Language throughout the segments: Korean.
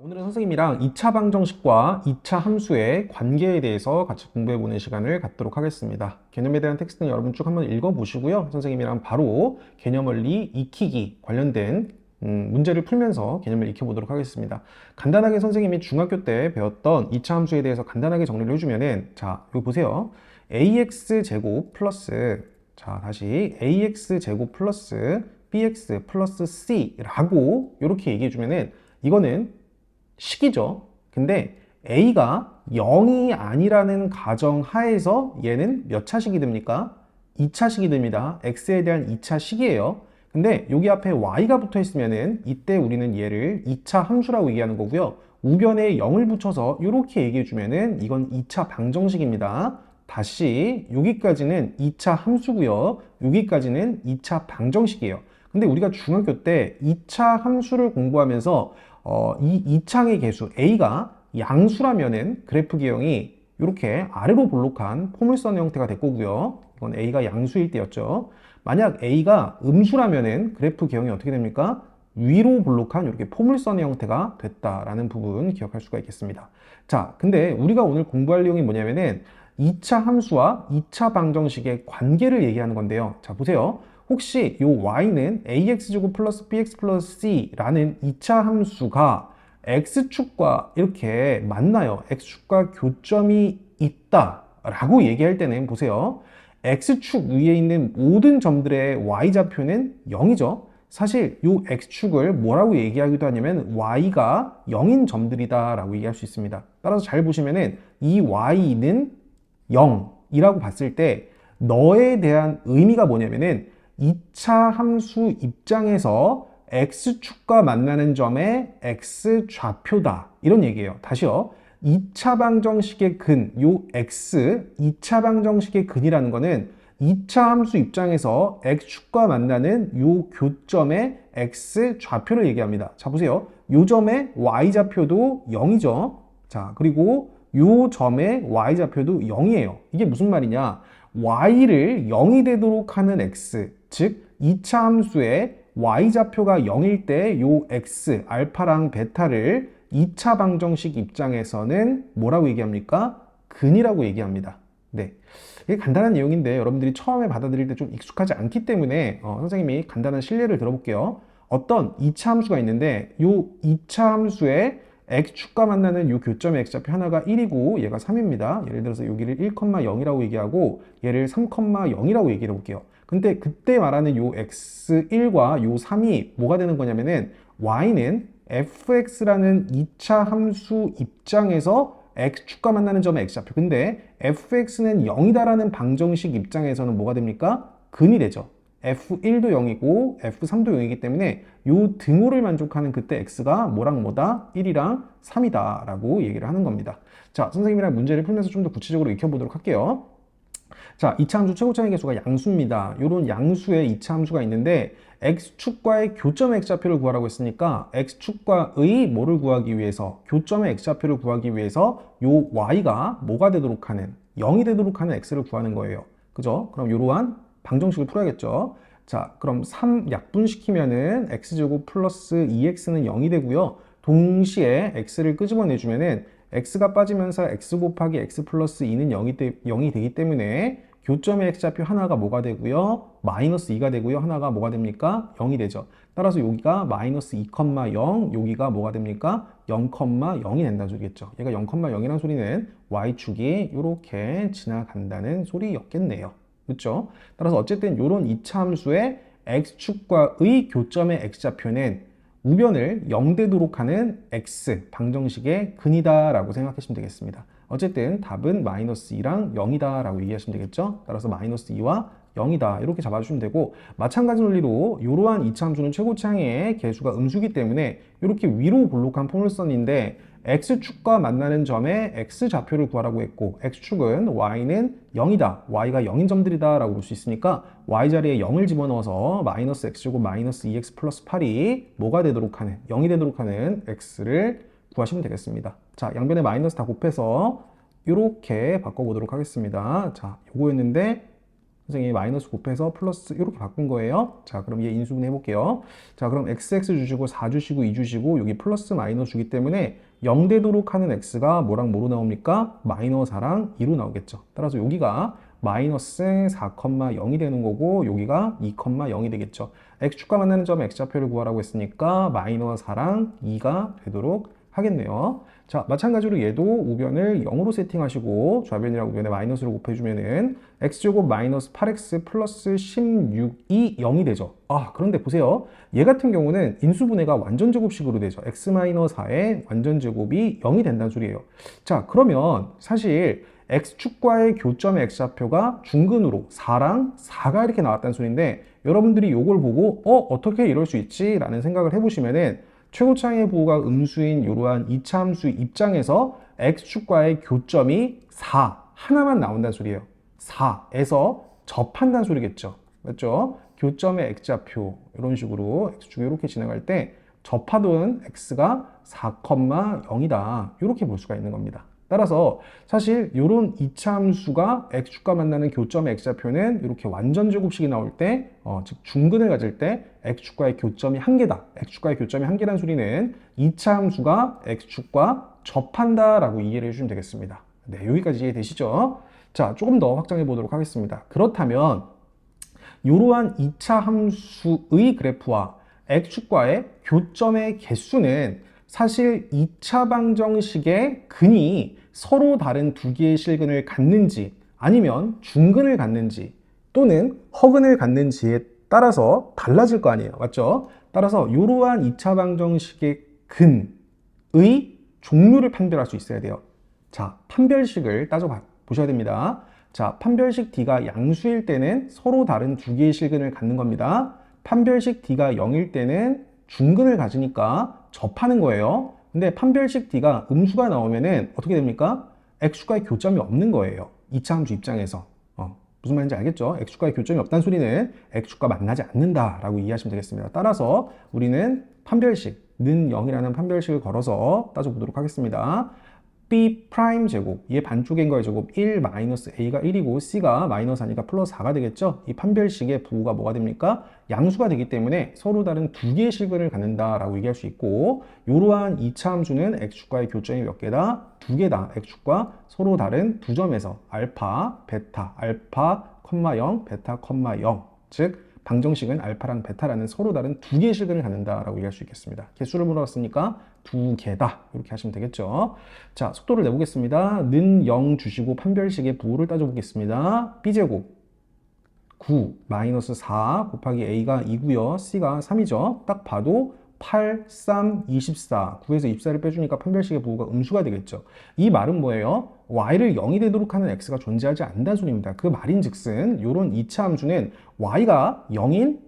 오늘은 선생님이랑 2차 방정식과 2차 함수의 관계에 대해서 같이 공부해보는 시간을 갖도록 하겠습니다. 개념에 대한 텍스트는 여러분 쭉 한번 읽어보시고요. 선생님이랑 바로 개념 원리 익히기 관련된 문제를 풀면서 개념을 익혀보도록 하겠습니다. 간단하게 선생님이 중학교 때 배웠던 2차 함수에 대해서 간단하게 정리를 해주면은, 자, 여기 보세요. ax제곱 플러스, 자, 다시 ax제곱 플러스 bx 플러스 c라고 이렇게 얘기해주면은, 이거는 식이죠. 근데 A가 0이 아니라는 가정 하에서 얘는 몇 차식이 됩니까? 2차식이 됩니다. X에 대한 2차식이에요. 근데 여기 앞에 Y가 붙어 있으면은 이때 우리는 얘를 2차 함수라고 얘기하는 거고요. 우변에 0을 붙여서 이렇게 얘기해 주면은 이건 2차 방정식입니다. 다시 여기까지는 2차 함수고요. 여기까지는 2차 방정식이에요. 근데 우리가 중학교 때 2차 함수를 공부하면서 이 이창의 개수 A가 양수라면은 그래프 기형이 이렇게 아래로 볼록한 포물선 형태가 될 거고요. 이건 A가 양수일 때였죠. 만약 A가 음수라면은 그래프 기형이 어떻게 됩니까? 위로 볼록한 이렇게 포물선의 형태가 됐다라는 부분 기억할 수가 있겠습니다. 자, 근데 우리가 오늘 공부할 내용이 뭐냐면은 2차 함수와 2차 방정식의 관계를 얘기하는 건데요. 자, 보세요. 혹시 이 y는 ax제곱 플러스 bx 플러스 c라는 2차 함수가 x축과 이렇게 만나요. x축과 교점이 있다라고 얘기할 때는 보세요. x축 위에 있는 모든 점들의 y좌표는 0이죠. 사실 이 x축을 뭐라고 얘기하기도 하냐면 y가 0인 점들이다 라고 얘기할 수 있습니다. 따라서 잘 보시면은 이 y는 0이라고 봤을 때 너에 대한 의미가 뭐냐면은 2차 함수 입장에서 x축과 만나는 점의 x좌표다 이런 얘기예요. 다시요. 2차 방정식의 근, 요 x, 2차 방정식의 근이라는 거는 2차 함수 입장에서 x축과 만나는 요 교점의 x좌표를 얘기합니다. 자, 보세요. 요 점의 y좌표도 0이죠. 자, 그리고 요 점의 y좌표도 0이에요. 이게 무슨 말이냐? y를 0이 되도록 하는 x, 즉 2차 함수의 y좌표가 0일 때 요 x, 알파랑 베타를 2차 방정식 입장에서는 뭐라고 얘기합니까? 근이라고 얘기합니다. 네. 이게 간단한 내용인데 여러분들이 처음에 받아들일 때 좀 익숙하지 않기 때문에 선생님이 간단한 실례를 들어볼게요. 어떤 2차 함수가 있는데 요 2차 함수의 x축과 만나는 이 교점의 x좌표 하나가 1이고 얘가 3입니다. 예를 들어서 여기를 1,0이라고 얘기하고 얘를 3,0이라고 얘기해 볼게요. 근데 그때 말하는 요 x1과 요 3이 뭐가 되는 거냐면은 y는 fx라는 2차 함수 입장에서 x축과 만나는 점의 x좌표. 근데 fx는 0이다라는 방정식 입장에서는 뭐가 됩니까? 근이 되죠. F1도 0이고 F3도 0이기 때문에 요 등호를 만족하는 그때 X가 뭐랑 뭐다? 1이랑 3이다 라고 얘기를 하는 겁니다. 자, 선생님이랑 문제를 풀면서 좀 더 구체적으로 익혀보도록 할게요. 자, 2차 함수 최고차의 개수가 양수입니다. 요런 양수의 2차 함수가 있는데 x축과의 교점의 x좌표를 구하라고 했으니까 x축과의 뭐를 구하기 위해서 교점의 x좌표를 구하기 위해서 요 y가 뭐가 되도록 하는 0이 되도록 하는 x를 구하는 거예요. 그죠? 그럼 요러한 방정식을 풀어야겠죠. 자, 그럼 3 약분시키면은 x제곱 플러스 2x는 0이 되고요. 동시에 x를 끄집어내주면은 x가 빠지면서 x 곱하기 x 플러스 2는 0이 되기 때문에 교점의 x좌표 하나가 뭐가 되고요? 마이너스 2가 되고요. 하나가 뭐가 됩니까? 0이 되죠. 따라서 여기가 마이너스 2,0, 여기가 뭐가 됩니까? 0,0이 된다는 소리겠죠. 얘가 0,0이라는 소리는 y축이 이렇게 지나간다는 소리였겠네요. 그렇죠? 따라서 어쨌든 이런 2차 함수의 x축과의 교점의 x좌표는 우변을 0 되도록 하는 x 방정식의 근이다 라고 생각하시면 되겠습니다. 어쨌든 답은 마이너스 2랑 0이다 라고 얘기하시면 되겠죠. 따라서 마이너스 2와 0이다 이렇게 잡아주시면 되고, 마찬가지 논리로 이러한 2차 함수는 최고차항의 개수가 음수기 때문에 이렇게 위로 볼록한 포물선인데 x축과 만나는 점의 x좌표를 구하라고 했고, x축은 y는 0이다, y가 0인 점들이다 라고 볼 수 있으니까 y자리에 0을 집어넣어서 마이너스 x제곱 마이너스 2x 플러스 8이 뭐가 되도록 하는 0이 되도록 하는 x를 구하시면 되겠습니다. 자, 양변에 마이너스 다 곱해서 이렇게 바꿔보도록 하겠습니다. 자, 요거였는데 선생님이 마이너스 곱해서 플러스 이렇게 바꾼 거예요. 자, 그럼 얘 인수분 해볼게요. 자, 그럼 XX 주시고 4 주시고 2 주시고 여기 플러스 마이너스 주기 때문에 0 되도록 하는 x가 뭐랑 뭐로 나옵니까? 마이너스 4랑 2로 나오겠죠. 따라서 여기가 마이너스 4,0이 되는 거고 여기가 2,0이 되겠죠. x축과 만나는 점 x좌표를 구하라고 했으니까 마이너스 4랑 2가 되도록 하겠네요. 자, 마찬가지로 얘도 우변을 0으로 세팅하시고 좌변이랑 우변에 마이너스로 곱해주면은 x제곱 마이너스 8x 플러스 16이 0이 되죠. 아, 그런데 보세요. 얘 같은 경우는 인수분해가 완전제곱식으로 되죠. x-4의 완전제곱이 0이 된다는 소리예요. 자, 그러면 사실 x축과의 교점의 x좌표가 중근으로 4랑 4가 이렇게 나왔다는 소리인데 여러분들이 이걸 보고 어떻게 이럴 수 있지? 라는 생각을 해보시면은 최고차항의 부호가 음수인 이러한 이차 함수 입장에서 x축과의 교점이 4 하나만 나온다는 소리예요. 4에서 접한다는 소리겠죠. 맞죠? 교점의 x좌표 이런 식으로 x축이 이렇게 진행할 때 접하던 x가 4,0이다 이렇게 볼 수가 있는 겁니다. 따라서 사실 이런 이차 함수가 x축과 만나는 교점의 x좌표는 이렇게 완전제곱식이 나올 때, 즉 중근을 가질 때 x축과의 교점이 한 개다. x축과의 교점이 한 개라는 소리는 이차 함수가 x축과 접한다라고 이해를 해주시면 되겠습니다. 네, 여기까지 이해되시죠? 자, 조금 더 확장해 보도록 하겠습니다. 그렇다면 이러한 이차 함수의 그래프와 x축과의 교점의 개수는 사실 2차 방정식의 근이 서로 다른 두 개의 실근을 갖는지 아니면 중근을 갖는지 또는 허근을 갖는지에 따라서 달라질 거 아니에요. 맞죠? 따라서 이러한 2차 방정식의 근의 종류를 판별할 수 있어야 돼요. 자, 판별식을 따져 보셔야 됩니다. 자, 판별식 D가 양수일 때는 서로 다른 두 개의 실근을 갖는 겁니다. 판별식 D가 0일 때는 중근을 가지니까 접하는 거예요. 근데 판별식 D가 음수가 나오면은 어떻게 됩니까? x축과의 교점이 없는 거예요. 이차 함수 입장에서. 무슨 말인지 알겠죠? x축과의 교점이 없다는 소리는 x축과 만나지 않는다라고 이해하시면 되겠습니다. 따라서 우리는 판별식, 는 0이라는 판별식을 걸어서 따져보도록 하겠습니다. b 프라임 제곱, 얘 반쪽인 거의 제곱 1 마이너스 a가 1이고 c가 마이너스 4니까 플러스 4가 되겠죠? 이 판별식의 부호가 뭐가 됩니까? 양수가 되기 때문에 서로 다른 두 개의 실근을 갖는다라고 얘기할 수 있고 이러한 2차 함수는 x축과의 교점이 몇 개다? 두 개다. x축과 서로 다른 두 점에서 알파, 베타, 알파, 0, 베타, 0 즉 방정식은 알파랑 베타라는 서로 다른 두 개의 실근을 갖는다라고 얘기할 수 있겠습니다. 개수를 물어봤으니까 두 개다 이렇게 하시면 되겠죠. 자, 속도를 내보겠습니다. 는 0 주시고 판별식의 부호를 따져보겠습니다. b제곱 9 마이너스 4 곱하기 a가 2고요. c가 3이죠. 딱 봐도 8, 3, 24 9에서 24를 빼주니까 판별식의 부호가 음수가 되겠죠. 이 말은 뭐예요? y를 0이 되도록 하는 x가 존재하지 않는다는 소리입니다. 그 말인즉슨 이런 2차 함수는 y가 0인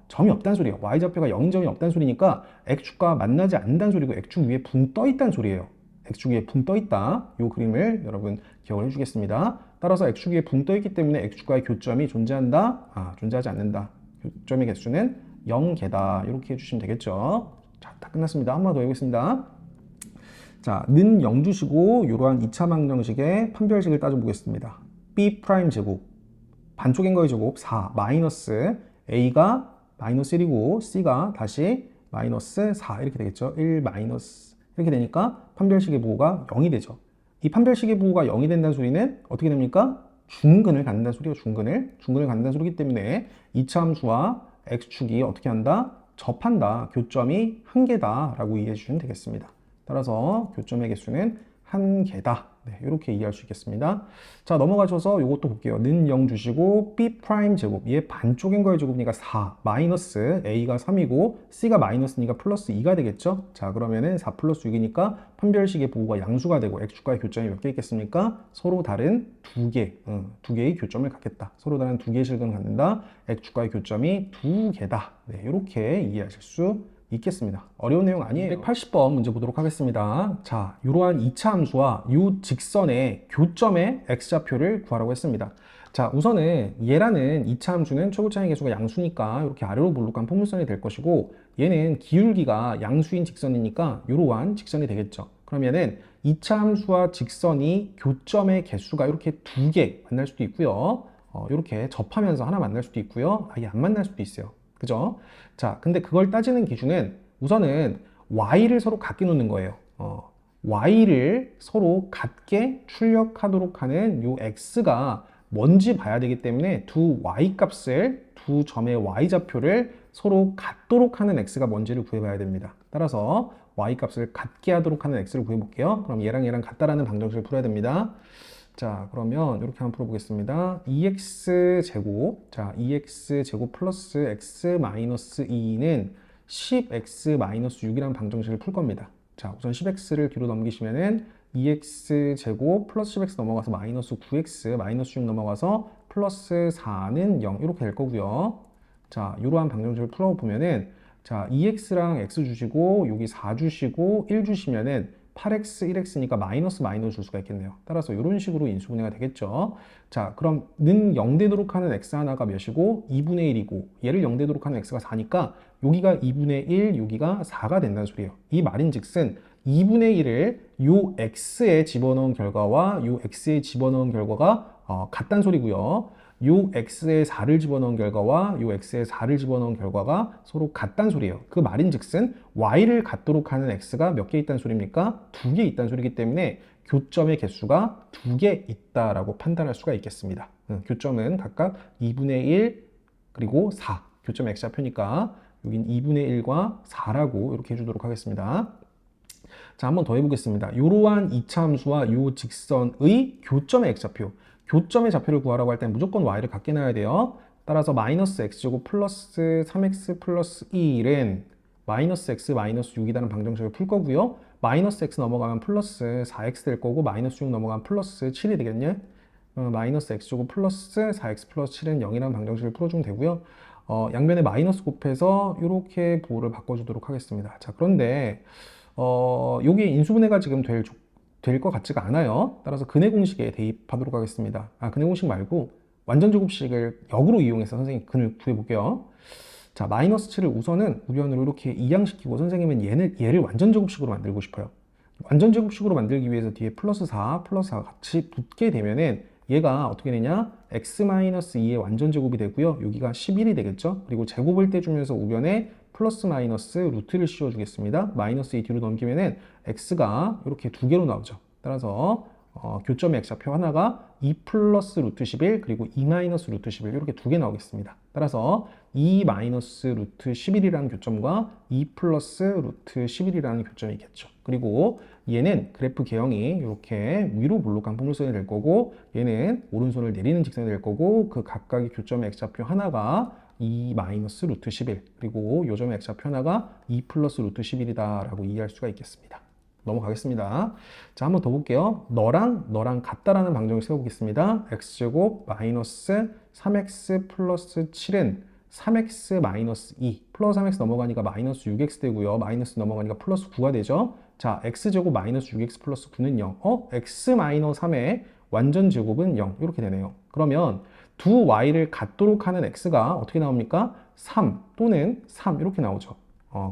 점이 없다는 소리예요. y좌표가 0인 점이 없다는 소리니까 x축과 만나지 않는다는 소리고 x축 위에 붕 떠 있다는 소리예요. x축 위에 붕 떠 있다. 이 그림을 여러분 기억을 해주겠습니다. 따라서 x축 위에 붕 떠 있기 때문에 x축과의 교점이 존재한다? 존재하지 않는다. 교점의 개수는 0개다. 이렇게 해주시면 되겠죠. 자, 다 끝났습니다. 한 번 더 해보겠습니다. 자, 는 0 주시고 이러한 2차 방정식의 판별식을 따져보겠습니다. b 프라임 제곱 반쪽인 거의 제곱 4 마이너스 a가 마이너스 1이고 c가 다시 마이너스 4 이렇게 되겠죠. 1 마이너스 이렇게 되니까 판별식의 부호가 0이 되죠. 이 판별식의 부호가 0이 된다는 소리는 어떻게 됩니까? 중근을 갖는다는 소리예요. 중근을 갖는다는 소리이기 때문에 2차 함수와 x축이 어떻게 한다? 접한다. 교점이 한 개다 라고 이해해 주시면 되겠습니다. 따라서 교점의 개수는 한 개다. 네, 이렇게 이해할 수 있겠습니다. 자, 넘어가셔서 이것도 볼게요. 는 0 주시고 b 프라임 제곱, 얘 반쪽인 거의 제곱이니까 4 마이너스 a가 3이고 c가 마이너스니까 플러스 2가 되겠죠. 자, 그러면은 4 플러스 6이니까 판별식의 부호가 양수가 되고 x축과의 교점이 몇 개 있겠습니까? 서로 다른 두 개의 교점을 갖겠다. 서로 다른 두 개의 실근을 갖는다. x축과의 교점이 두 개다. 네, 이렇게 이해하실 수 있겠습니다. 어려운 내용 아니에요. 180번 문제 보도록 하겠습니다. 자, 이러한 2차 함수와 이 직선의 교점의 x좌표를 구하라고 했습니다. 자, 우선은 얘라는 2차 함수는 최고차항의 개수가 양수니까 이렇게 아래로 볼록한 포물선이 될 것이고 얘는 기울기가 양수인 직선이니까 이러한 직선이 되겠죠. 그러면은 2차 함수와 직선이 교점의 개수가 이렇게 두 개 만날 수도 있고요. 이렇게 접하면서 하나 만날 수도 있고요. 아예 안 만날 수도 있어요. 그죠? 자, 근데 그걸 따지는 기준은 우선은 y를 서로 같게 놓는 거예요. y를 서로 같게 출력하도록 하는 요 x가 뭔지 봐야 되기 때문에 두 y 값을, 두 점의 y 좌표를 서로 같도록 하는 x가 뭔지를 구해봐야 됩니다. 따라서 y 값을 같게 하도록 하는 x를 구해볼게요. 그럼 얘랑 같다라는 방정식을 풀어야 됩니다. 자, 그러면 이렇게 한번 풀어보겠습니다. 2x제곱, 자, 2x제곱 플러스 x 마이너스 2는 10x 마이너스 6이라는 방정식을 풀 겁니다. 자, 우선 10x를 뒤로 넘기시면은 2x제곱 플러스 10x 넘어가서 마이너스 9x 마이너스 6 넘어가서 플러스 4는 0 이렇게 될 거고요. 자, 이러한 방정식을 풀어보면은 자, 2x랑 x 주시고 여기 4 주시고 1 주시면은 8x, 1x니까 마이너스 줄 수가 있겠네요. 따라서 이런 식으로 인수분해가 되겠죠. 자, 그럼 는 0 되도록 하는 x 하나가 몇이고 2분의 1이고 얘를 0 되도록 하는 x가 4니까 여기가 2분의 1, 여기가 4가 된다는 소리예요. 이 말인즉슨 2분의 1을 요 x에 집어넣은 결과와 요 x에 집어넣은 결과가 같다는 소리고요. 요 x에 4를 집어넣은 결과와 요 x에 4를 집어넣은 결과가 서로 같다는 소리예요. 그 말인즉슨 y를 같도록 하는 x가 몇 개 있다는 소리입니까? 2개 있다는 소리이기 때문에 교점의 개수가 2개 있다라고 판단할 수가 있겠습니다. 교점은 각각 2분의 1 그리고 4 교점 x좌표니까 여긴 2분의 1과 4라고 이렇게 해주도록 하겠습니다. 자, 한번 더 해보겠습니다. 이러한 이차함수와 요 직선의 교점의 x좌표, 교점의 좌표를 구하라고 할 때 무조건 y를 같게 놔야 돼요. 따라서 마이너스 x제곱 플러스 3x 플러스 1은 마이너스 x 마이너스 6이라는 방정식을 풀 거고요. 마이너스 x 넘어가면 플러스 4x 될 거고 마이너스 6 넘어가면 플러스 7이 되겠네. 마이너스 x제곱 플러스 4x 플러스 7은 0이라는 방정식을 풀어주면 되고요. 양변에 마이너스 곱해서 이렇게 부호를 바꿔주도록 하겠습니다. 자, 그런데 여기 인수분해가 지금 될 것 같지가 않아요. 따라서 근해 공식에 대입하도록 하겠습니다. 근해 공식 말고 완전 제곱식을 역으로 이용해서 선생님 근을 구해볼게요. 자, 마이너스 7을 우선은 우변으로 이렇게 이항시키고 선생님은 얘를 완전 제곱식으로 만들고 싶어요. 완전 제곱식으로 만들기 위해서 뒤에 플러스 4 같이 붙게 되면은 얘가 어떻게 되냐? x-2의 완전 제곱이 되고요. 여기가 11이 되겠죠? 그리고 제곱을 떼주면서 우변에 플러스 마이너스 루트를 씌워주겠습니다. 마이너스 2 뒤로 넘기면은 x가 이렇게 두 개로 나오죠. 따라서 교점의 x좌표 하나가 2 플러스 루트 11 그리고 2 마이너스 루트 11 이렇게 두 개 나오겠습니다. 따라서 2 마이너스 루트 11이라는 교점과 2 플러스 루트 11이라는 교점이 있겠죠. 그리고 얘는 그래프 개형이 이렇게 위로 볼록한 포물선이 될 거고 얘는 오른손을 내리는 직선이 될 거고 그 각각의 교점의 x좌표 하나가 2 마이너스 루트 11 그리고 요점의 x좌표 하나가 2 플러스 루트 11이다 라고 이해할 수가 있겠습니다. 넘어가겠습니다. 자, 한번 더 볼게요. 너랑 같다라는 방정을 세워보겠습니다. x제곱 마이너스 3x 플러스 7은 3x 마이너스 2 플러스 3x 넘어가니까 마이너스 6x 되고요. 마이너스 넘어가니까 플러스 9가 되죠. 자, x제곱 마이너스 6x 플러스 9는 0. x 마이너스 3의 완전 제곱은 0 이렇게 되네요. 그러면 두 y를 같도록 하는 x가 어떻게 나옵니까? 3 또는 3 이렇게 나오죠.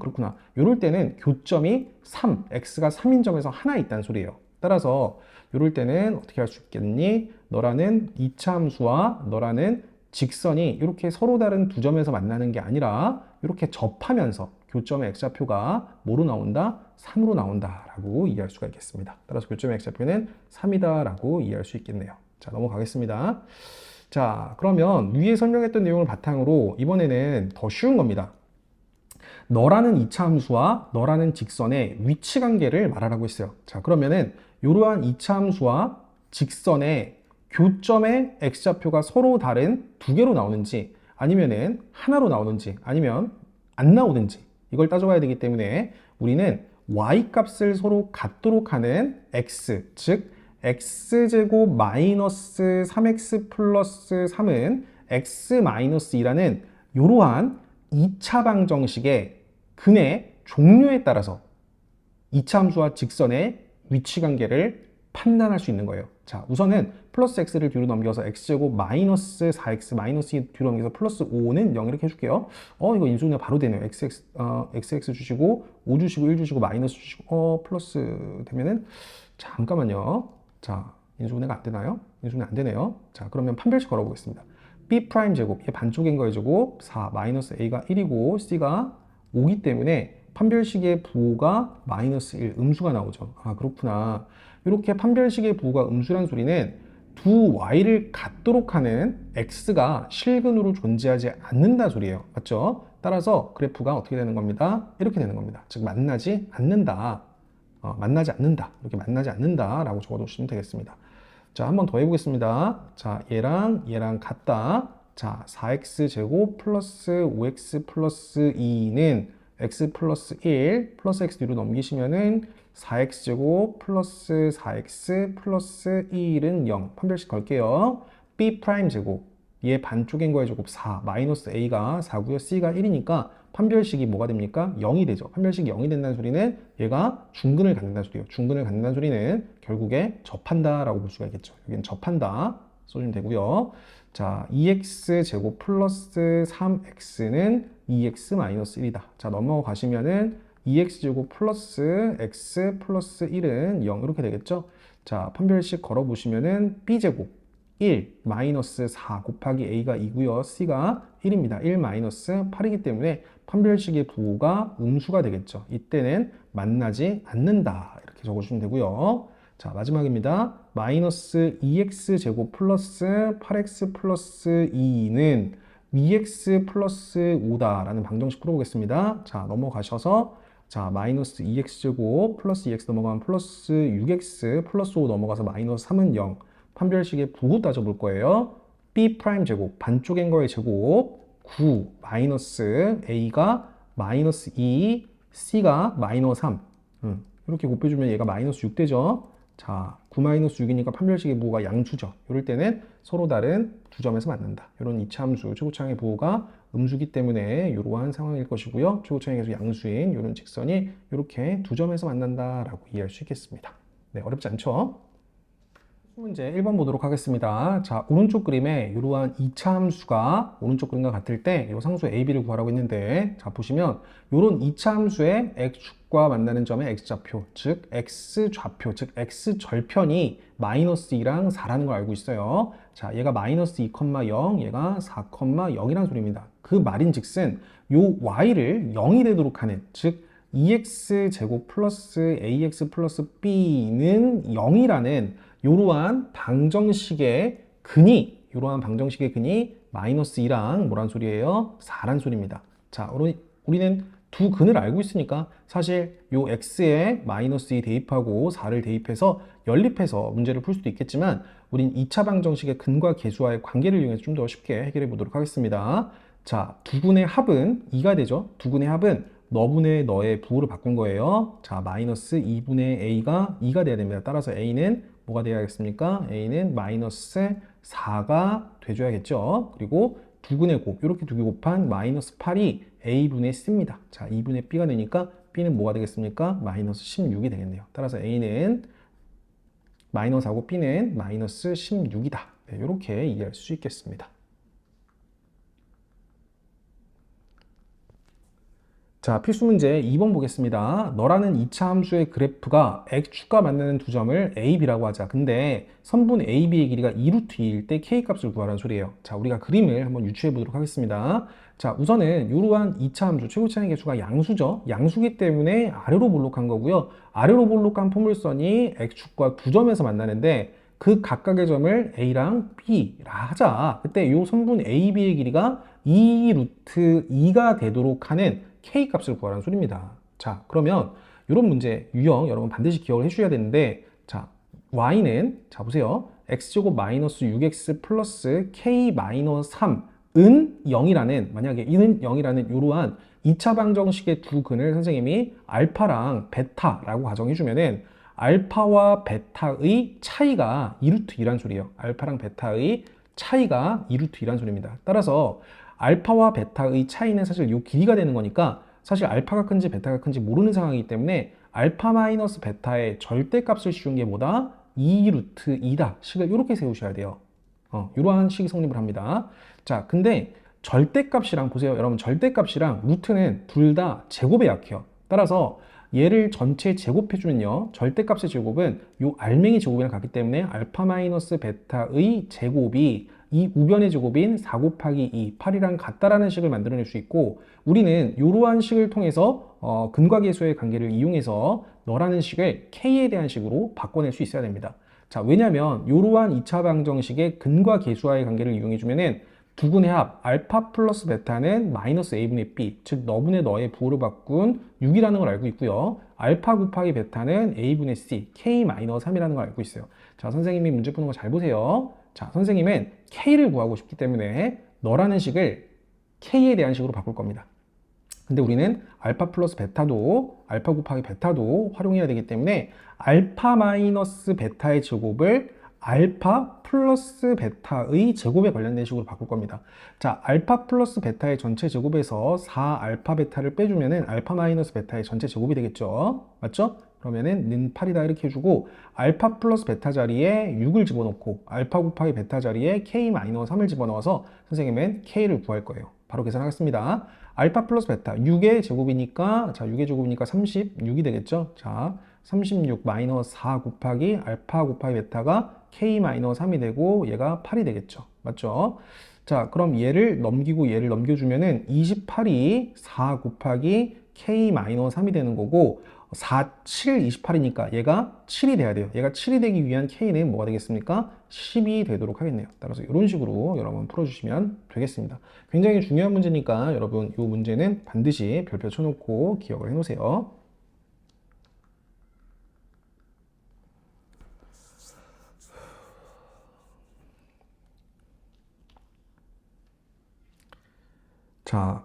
그렇구나. 이럴 때는 교점이 3, x가 3인 점에서 하나 있다는 소리예요. 따라서 이럴 때는 어떻게 할 수 있겠니? 너라는 이차함수와 너라는 직선이 이렇게 서로 다른 두 점에서 만나는 게 아니라 이렇게 접하면서 교점의 x좌표가 뭐로 나온다? 3으로 나온다 라고 이해할 수가 있겠습니다. 따라서 교점의 x좌표는 3이다 라고 이해할 수 있겠네요. 자, 넘어가겠습니다. 자, 그러면 위에 설명했던 내용을 바탕으로 이번에는 더 쉬운 겁니다. 너라는 이차함수와 너라는 직선의 위치 관계를 말하라고 했어요. 자, 그러면은 이러한 이차함수와 직선의 교점의 x좌표가 서로 다른 두 개로 나오는지 아니면은 하나로 나오는지 아니면 안 나오는지 이걸 따져봐야 되기 때문에 우리는 y 값을 서로 같도록 하는 x, 즉 x제곱 마이너스 3x 플러스 3은 x 마이너스 2라는 이러한 2차 방정식의 근의 종류에 따라서 이차함수와 직선의 위치 관계를 판단할 수 있는 거예요. 자, 우선은 플러스 x를 뒤로 넘겨서 x제곱 마이너스 4x 마이너스 2 뒤로 넘겨서 플러스 5는 0 이렇게 해줄게요. 이거 인수분해 바로 되네요. xx 주시고 5 주시고 1 주시고 마이너스 주시고 플러스 되면은 잠깐만요. 자, 인수분해가 안 되나요? 인수분해 안 되네요. 자, 그러면 판별식 걸어보겠습니다. B 프라임 제곱, 얘 반쪽인 거의 제곱 4, 마이너스 A가 1이고 C가 5기 때문에 판별식의 부호가 마이너스 1, 음수가 나오죠. 아, 그렇구나. 이렇게 판별식의 부호가 음수란 소리는 두 y를 같도록 하는 x가 실근으로 존재하지 않는다 소리예요. 맞죠? 따라서 그래프가 어떻게 되는 겁니다? 이렇게 되는 겁니다. 즉 만나지 않는다. 만나지 않는다. 이렇게 만나지 않는다 라고 적어두시면 되겠습니다. 자, 한 번 더 해보겠습니다. 자, 얘랑 같다. 자, 4x 제곱 플러스 5x 플러스 2는 x 플러스 1 플러스 x 뒤로 넘기시면은 4x 제곱 플러스 4x 플러스 1은 0. 판별식 걸게요. b 프라임 제곱, 얘 반쪽인 거의 제곱 4, 마이너스 a가 4고요. c가 1이니까 판별식이 뭐가 됩니까? 0이 되죠. 판별식이 0이 된다는 소리는 얘가 중근을 갖는다는 소리예요. 중근을 갖는다는 소리는 결국에 접한다 라고 볼 수가 있겠죠. 여기는 접한다 써주면 되고요. 자, 2x 제곱 플러스 3x는 2x 마이너스 1이다. 자, 넘어가시면은 2x 제곱 플러스 x 플러스 1은 0 이렇게 되겠죠. 자, 판별식 걸어보시면은 b 제곱 1 마이너스 4 곱하기 a가 2고요. c가 1입니다. 1 마이너스 8이기 때문에 판별식의 부호가 음수가 되겠죠. 이때는 만나지 않는다 이렇게 적어주시면 되고요. 자, 마지막입니다. 마이너스 2x 제곱 플러스 8x 플러스 2는 2x 플러스 5다 라는 방정식 풀어보겠습니다. 자, 넘어가셔서 자, 마이너스 2x 제곱 플러스 2x 넘어가면 플러스 6x 플러스 5 넘어가서 마이너스 3은 0. 판별식의 부호 따져볼 거예요. b 프라임 제곱, 반쪽인 거의 제곱 9 마이너스 a가 마이너스 2, c가 마이너스 3. 이렇게 곱해주면 얘가 마이너스 6 되죠. 자, 9 마이너스 6이니까 판별식의 부호가 양수죠. 이럴 때는 서로 다른 두 점에서 만난다. 이런 이차함수, 최고차항의 부호가 음수기 때문에 이러한 상황일 것이고요. 최고차항의 계수 양수인 이런 직선이 이렇게 두 점에서 만난다라고 이해할 수 있겠습니다. 네, 어렵지 않죠? 문제 1번 보도록 하겠습니다. 자, 오른쪽 그림에 이러한 2차 함수가 오른쪽 그림과 같을 때 이 상수 a, b를 구하라고 했는데, 자, 보시면 이런 2차 함수의 x축과 만나는 점의 x좌표, 즉 x좌표, 즉 x절편이 마이너스 2랑 4라는 걸 알고 있어요. 자, 얘가 마이너스 2,0, 얘가 4,0이라는 소리입니다. 그 말인즉슨 요 y를 0이 되도록 하는, 즉 2x 제곱 플러스 ax 플러스 b는 0이라는 이러한 방정식의 근이 마이너스 2랑 뭐란 소리예요? 4란 소리입니다. 자, 우리는 두 근을 알고 있으니까 사실 요 x에 마이너스 2 대입하고 4를 대입해서 연립해서 문제를 풀 수도 있겠지만 우린 2차 방정식의 근과 계수와의 관계를 이용해서 좀 더 쉽게 해결해 보도록 하겠습니다. 자, 두 근의 합은 2가 되죠. 두 근의 합은 너분의 너의 부호를 바꾼 거예요. 자, 마이너스 2분의 a가 2가 돼야 됩니다. 따라서 a는 뭐가 돼야겠습니까? a는 마이너스 4가 돼줘야겠죠. 그리고 두근의 곱, 이렇게 두 개 곱한 마이너스 8이 a분의 c입니다. 자, 2분의 b가 되니까 b는 뭐가 되겠습니까? 마이너스 16이 되겠네요. 따라서 a는 마이너스 4고 b는 마이너스 16이다. 네, 이렇게 이해할 수 있겠습니다. 자, 필수 문제 2번 보겠습니다. 너라는 2차 함수의 그래프가 x축과 만나는 두 점을 a, b라고 하자. 근데 선분 a, b의 길이가 2루트 2일 때 k 값을 구하라는 소리예요. 자, 우리가 그림을 한번 유추해 보도록 하겠습니다. 자, 우선은 이러한 2차 함수, 최고차항의 계수가 양수죠. 양수기 때문에 아래로 볼록한 거고요. 아래로 볼록한 포물선이 x축과 두 점에서 만나는데 그 각각의 점을 a랑 b라 하자. 그때 이 선분 a, b의 길이가 2루트 2가 되도록 하는 k 값을 구하라는 소리입니다. 자, 그러면 이런 문제 유형 여러분 반드시 기억을 해주셔야 되는데, 자, y는 자 보세요. x제곱 마이너스 6x 플러스 k 마이너스 3은 0이라는, 만약에 이는 0이라는 이러한 2차 방정식의 두 근을 선생님이 알파랑 베타라고 가정해주면은 알파와 베타의 차이가 2루트 2란 소리예요. 알파랑 베타의 차이가 2루트 2란 소리입니다. 따라서 알파와 베타의 차이는 사실 이 길이가 되는 거니까 사실 알파가 큰지 베타가 큰지 모르는 상황이기 때문에 알파 마이너스 베타의 절대값을 씌운 게 뭐다? 2루트 2다. 식을 이렇게 세우셔야 돼요. 이러한 식이 성립을 합니다. 자, 근데 절대값이랑 보세요. 여러분, 절대값이랑 루트는 둘 다 제곱에 약해요. 따라서 얘를 전체 제곱해주면요, 절대값의 제곱은 이 알맹이 제곱이랑 같기 때문에 알파 마이너스 베타의 제곱이 이 우변의 제곱인 4 곱하기 2, 8이랑 같다라는 식을 만들어낼 수 있고, 우리는 이러한 식을 통해서 근과계수의 관계를 이용해서 너라는 식을 k에 대한 식으로 바꿔낼 수 있어야 됩니다. 자, 왜냐면 이러한 2차 방정식의 근과계수와의 관계를 이용해주면은 두근의 합 알파 플러스 베타는 마이너스 a분의 b, 즉 너분의 너의 부호를 바꾼 6이라는 걸 알고 있고요. 알파 곱하기 베타는 a분의 c, k 마이너스 3이라는 걸 알고 있어요. 자, 선생님이 문제 푸는 거 잘 보세요. 자, 선생님은 k를 구하고 싶기 때문에 너라는 식을 k에 대한 식으로 바꿀 겁니다. 근데 우리는 알파 플러스 베타도, 알파 곱하기 베타도 활용해야 되기 때문에 알파 마이너스 베타의 제곱을 알파 플러스 베타의 제곱에 관련된 식으로 바꿀 겁니다. 자, 알파 플러스 베타의 전체 제곱에서 4 알파 베타를 빼주면은 알파 마이너스 베타의 전체 제곱이 되겠죠. 맞죠? 그러면은 는 8이다 이렇게 해주고, 알파 플러스 베타 자리에 6을 집어넣고 알파 곱하기 베타 자리에 k 마이너스 3을 집어넣어서 선생님은 k를 구할 거예요. 바로 계산하겠습니다. 알파 플러스 베타 6의 제곱이니까, 자, 6의 제곱이니까 36이 되겠죠. 자, 36 마이너스 4 곱하기 알파 곱하기 베타가 k 마이너스 3이 되고 얘가 8이 되겠죠. 맞죠? 자, 그럼 얘를 넘기고 얘를 넘겨주면은 28이 4 곱하기 k 마이너스 3이 되는 거고, 4, 7, 28이니까 얘가 7이 돼야 돼요. 얘가 7이 되기 위한 k는 뭐가 되겠습니까? 10이 되도록 하겠네요. 따라서 이런 식으로 여러분 풀어주시면 되겠습니다. 굉장히 중요한 문제니까 여러분 이 문제는 반드시 별표 쳐놓고 기억을 해놓으세요. 자,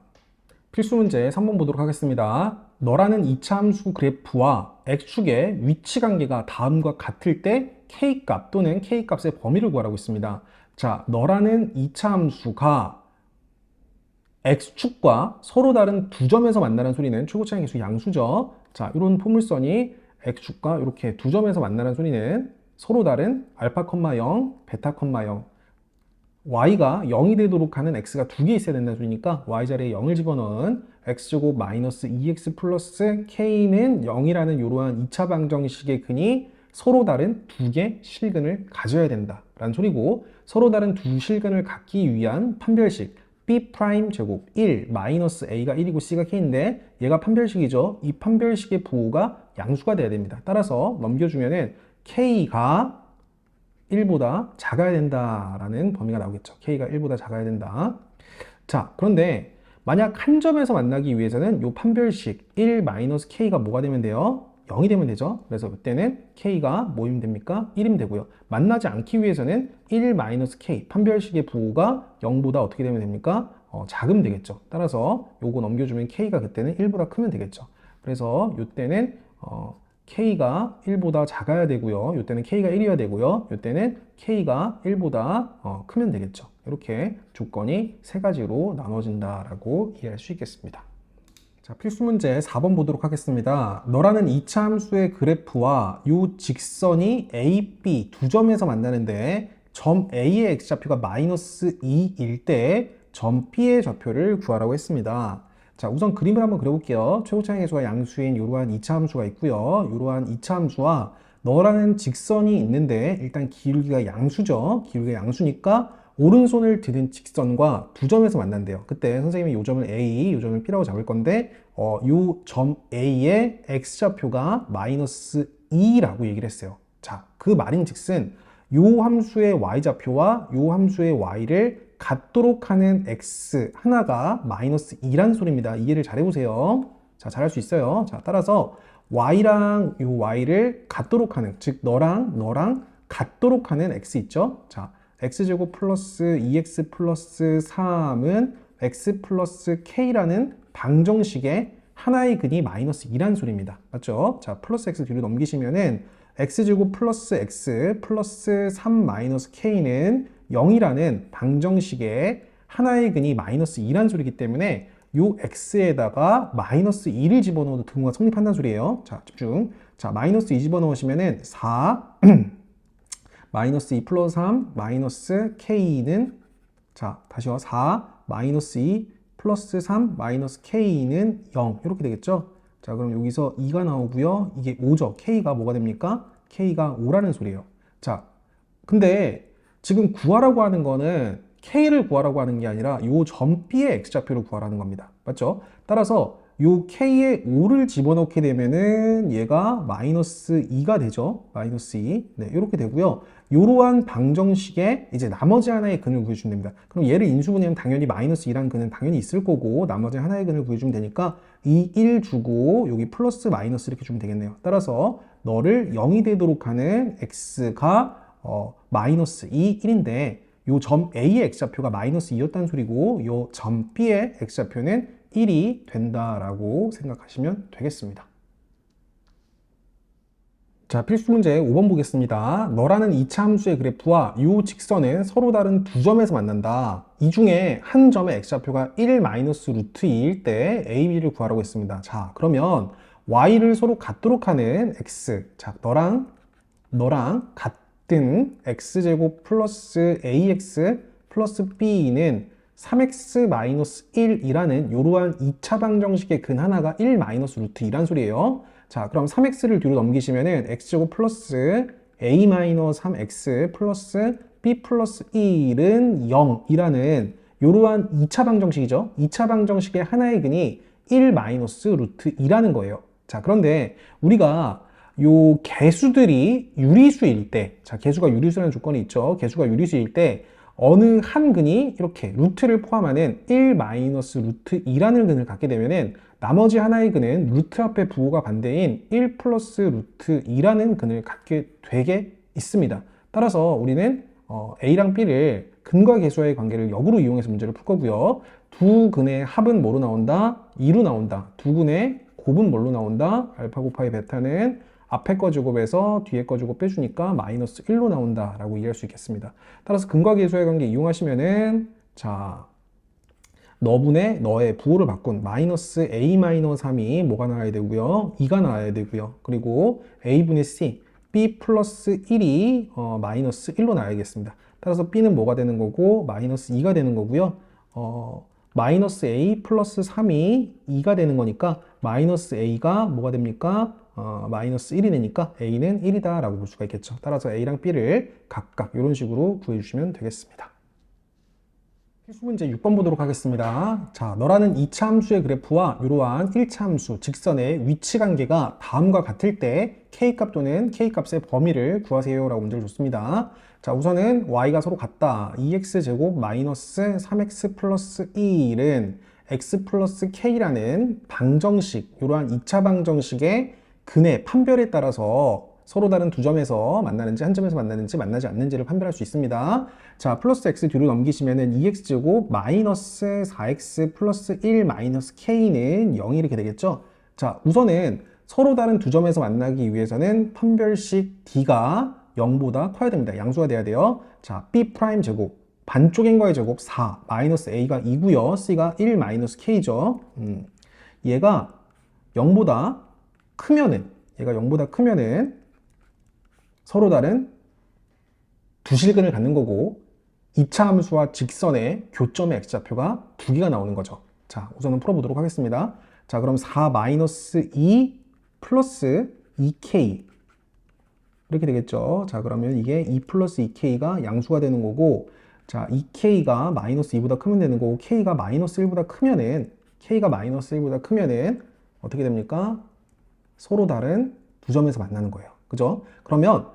필수 문제 3번 보도록 하겠습니다. 너라는 2차 함수 그래프와 x축의 위치 관계가 다음과 같을 때 k값 또는 k값의 범위를 구하라고 있습니다. 자, 너라는 2차 함수가 x축과 서로 다른 두 점에서 만나는 소리는 최고차의 계수 양수죠. 자, 이런 포물선이 x축과 이렇게 두 점에서 만나는 소리는 서로 다른 알파, 0, 베타, 0, y가 0이 되도록 하는 x가 두 개 있어야 된다는 소리니까 y 자리에 0을 집어넣은 x제곱 마이너스 2x 플러스 k는 0이라는 이러한 2차 방정식의 근이 서로 다른 두 개 실근을 가져야 된다라는 소리고, 서로 다른 두 실근을 갖기 위한 판별식 b 프라임 제곱 1 마이너스 a가 1이고 c가 k인데 얘가 판별식이죠. 이 판별식의 부호가 양수가 돼야 됩니다. 따라서 넘겨주면은 k가 1보다 작아야 된다라는 범위가 나오겠죠. k가 1보다 작아야 된다. 자, 그런데 만약 한 점에서 만나기 위해서는 이 판별식 1-k가 뭐가 되면 돼요? 0이 되면 되죠. 그래서 이때는 k가 뭐이면 됩니까? 1이면 되고요. 만나지 않기 위해서는 1-k 판별식의 부호가 0보다 어떻게 되면 됩니까? 작으면 되겠죠. 따라서 요거 넘겨주면 k가 그때는 1보다 크면 되겠죠. 그래서 이때는 k가 1보다 작아야 되고요. 이때는 k가 1이어야 되고요. 이때는 k가 1보다 크면 되겠죠. 이렇게 조건이 세 가지로 나눠진다라고 이해할 수 있겠습니다. 자, 필수 문제 4번 보도록 하겠습니다. 너라는 2차 함수의 그래프와 이 직선이 A, B 두 점에서 만나는데 점 A의 x좌표가 마이너스 2일 때 점 B의 좌표를 구하라고 했습니다. 자, 우선 그림을 한번 그려볼게요. 최고차의 계수와 양수인 이러한 2차 함수가 있고요. 이러한 2차 함수와 너라는 직선이 있는데 일단 기울기가 양수죠. 기울기가 양수니까 오른손을 드는 직선과 두 점에서 만난대요. 그때 선생님이 이 점을 A, 이 점을 P라고 잡을 건데 이 점 A의 x좌표가 마이너스 2라고 얘기를 했어요. 자, 그 말인즉슨 이 함수의 y좌표와 이 함수의 y를 같도록 하는 x 하나가 마이너스 2란 소리입니다. 이해를 잘 해보세요. 자, 잘할 수 있어요. 자, 따라서 y랑 이 y를 같도록 하는, 즉 너랑 같도록 하는 x 있죠. 자, x제곱 플러스 2x 플러스 3은 x 플러스 k라는 방정식의 하나의 근이 마이너스 2란 소리입니다. 맞죠? 자, 플러스 x 뒤로 넘기시면은 x제곱 플러스 x 플러스 3 마이너스 k는 0이라는 방정식의 하나의 근이 마이너스 2란 소리이기 때문에 요 x에다가 마이너스 2를 집어넣어도 등호가 성립한다는 소리예요. 자, 집중. 자, 마이너스 2 집어넣으시면은 4 마이너스 2 플러스 3 마이너스 k는, 자, 다시요. 4 마이너스 2 플러스 3 마이너스 k는 0 이렇게 되겠죠. 자, 그럼 여기서 2가 나오고요. 이게 5죠. k가 뭐가 됩니까? k가 5라는 소리예요. 자, 근데 지금 구하라고 하는 거는 K를 구하라고 하는 게 아니라 요 점 B의 X좌표를 구하라는 겁니다. 맞죠? 따라서 요 K에 5를 집어넣게 되면은 얘가 마이너스 2가 되죠. 마이너스 2. 네, 이렇게 되고요. 요러한 방정식에 이제 나머지 하나의 근을 구해주면 됩니다. 그럼 얘를 인수분해하면 당연히 마이너스 2란 근은 당연히 있을 거고 나머지 하나의 근을 구해주면 되니까 2, 1 주고 여기 플러스 마이너스 이렇게 주면 되겠네요. 따라서 너를 0이 되도록 하는 X가 마이너스 2, 1인데 요 점 A의 X좌표가 마이너스 2였다는 소리고 요 점 B의 X좌표는 1이 된다라고 생각하시면 되겠습니다. 자, 필수 문제 5번 보겠습니다. 너라는 2차 함수의 그래프와 이 직선은 서로 다른 두 점에서 만난다. 이 중에 한 점의 X좌표가 1 마이너스 루트 2일 때 A, B를 구하라고 했습니다. 자, 그러면 Y를 서로 같도록 하는 X. 자, 너랑 같은 X제곱 플러스 AX 플러스 B는 3x 마이너스 1이라는 이러한 2차 방정식의 근 하나가 1 마이너스 루트 2란 소리예요. 자, 그럼 3x를 뒤로 넘기시면은 x제곱 플러스 a 마이너스 3x 플러스 b 플러스 1은 0이라는 이러한 2차 방정식이죠. 2차 방정식의 하나의 근이 1 마이너스 루트 2라는 거예요. 자, 그런데 우리가 요 개수들이 유리수일 때, 자, 개수가 유리수라는 조건이 있죠. 개수가 유리수일 때 어느 한 근이 이렇게 루트를 포함하는 1 마이너스 루트 2라는 근을 갖게 되면은 나머지 하나의 근은 루트 앞에 부호가 반대인 1 플러스 루트 2라는 근을 갖게 되게 있습니다. 따라서 우리는 A랑 B를 근과 개수와의 관계를 역으로 이용해서 문제를 풀 거고요. 두 근의 합은 뭐로 나온다? 2로 나온다. 두 근의 곱은 뭘로 나온다? 알파 곱하기 베타는 앞에 거 제곱에서 뒤에 거 제곱 빼주니까 마이너스 1로 나온다 라고 이해할 수 있겠습니다. 따라서 근과 계수의 관계 이용하시면은 자, 너의 부호를 바꾼 마이너스 a 마이너스 3이 뭐가 나와야 되고요? 2가 나와야 되고요. 그리고 a분의 c, b 플러스 1이 마이너스 1로 나와야겠습니다. 따라서 b는 뭐가 되는 거고 마이너스 2가 되는 거고요. 마이너스 a 플러스 3이 2가 되는 거니까 마이너스 a가 뭐가 됩니까? 마이너스 1이 되니까 a는 1이다 라고 볼 수가 있겠죠. 따라서 a랑 b를 각각 이런 식으로 구해주시면 되겠습니다. 필수 문제 6번 보도록 하겠습니다. 자, 너라는 2차 함수의 그래프와 이러한 1차 함수 직선의 위치 관계가 다음과 같을 때 k값 또는 k값의 범위를 구하세요 라고 문제를 줬습니다. 자, 우선은 y가 서로 같다. 2x제곱 마이너스 3x 플러스 1은 x 플러스 k라는 방정식, 이러한 2차 방정식의 근의 판별에 따라서 서로 다른 두 점에서 만나는지 한 점에서 만나는지 만나지 않는지를 판별할 수 있습니다. 자, 플러스 x 뒤로 넘기시면은 2x제곱 마이너스 4x 플러스 1 마이너스 k는 0이 이렇게 되겠죠. 자, 우선은 서로 다른 두 점에서 만나기 위해서는 판별식 d가 0보다 커야 됩니다. 양수가 돼야 돼요. 자, b 프라임 제곱 반쪽인 거의 제곱 4 마이너스 a가 2고요. c가 1 마이너스 k죠. 얘가 0보다 크면은 서로 다른 두 실근을 갖는 거고 2차 함수와 직선의 교점의 x좌표가 두 개가 나오는 거죠. 자, 우선은 풀어보도록 하겠습니다. 자, 그럼 4 마이너스 2 플러스 2k 이렇게 되겠죠. 자, 그러면 이게 2 플러스 2k가 양수가 되는 거고, 자, 2k가 마이너스 2보다 크면 되는 거고, k가 마이너스 1보다 크면은 어떻게 됩니까? 서로 다른 두 점에서 만나는 거예요. 그죠? 그러면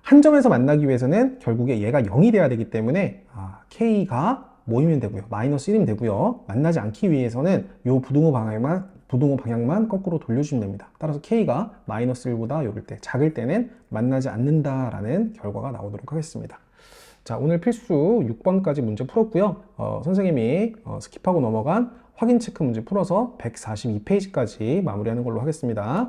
한 점에서 만나기 위해서는 결국에 얘가 0이 돼야 되기 때문에 k가 뭐이면 되고요. 마이너스 1이면 되고요. 만나지 않기 위해서는 요 부등호 방향만 거꾸로 돌려주시면 됩니다. 따라서 k가 마이너스 1보다 요럴 때 작을 때는 만나지 않는다라는 결과가 나오도록 하겠습니다. 자, 오늘 필수 6번까지 문제 풀었고요. 선생님이 스킵하고 넘어간 확인 체크 문제 풀어서 142페이지까지 마무리하는 걸로 하겠습니다.